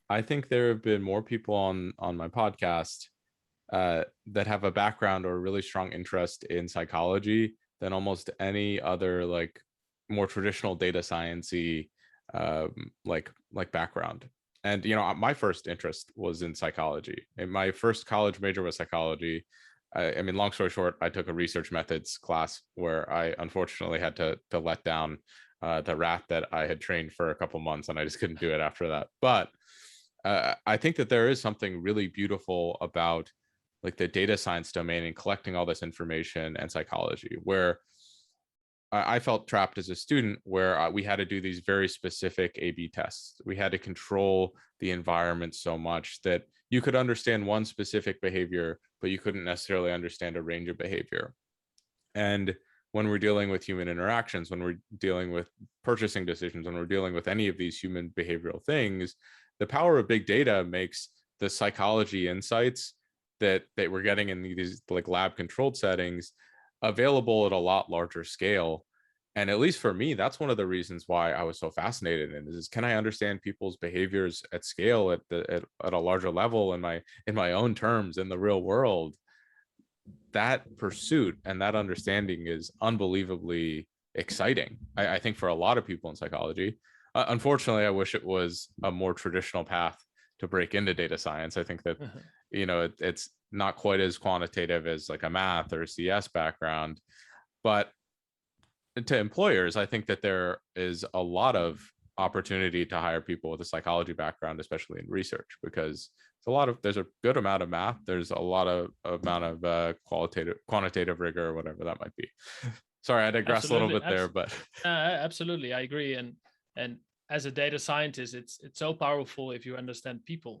I think there have been more people on my podcast that have a background or a really strong interest in psychology than almost any other like more traditional data sciencey like background. And my first interest was in psychology. And my first college major was psychology. I mean, long story short, I took a research methods class where I unfortunately had to let down the rat that I had trained for a couple months, and I just couldn't do it after that. But I think that there is something really beautiful about like the data science domain and collecting all this information and psychology, where I felt trapped as a student, where we had to do these very specific A/B tests. We had to control the environment so much that you could understand one specific behavior, but you couldn't necessarily understand a range of behavior. And when we're dealing with human interactions, when we're dealing with purchasing decisions, when we're dealing with any of these human behavioral things, the power of big data makes the psychology insights that we're getting in these like lab controlled settings available at a lot larger scale. And at least for me, that's one of the reasons why I was so fascinated in is can I understand people's behaviors at scale at a larger level in my own terms in the real world. That pursuit and that understanding is unbelievably exciting. I think for a lot of people in psychology. Unfortunately, I wish it was a more traditional path to break into data science. I think that it's not quite as quantitative as like a math or a CS background, but to employers, I think that there is a lot of opportunity to hire people with a psychology background, especially in research, because there's a good amount of math. There's a lot of amount of quantitative rigor or whatever that might be. Sorry, I digress a little Absolutely, bit there, but absolutely, I agree. And as a data scientist, it's so powerful if you understand people.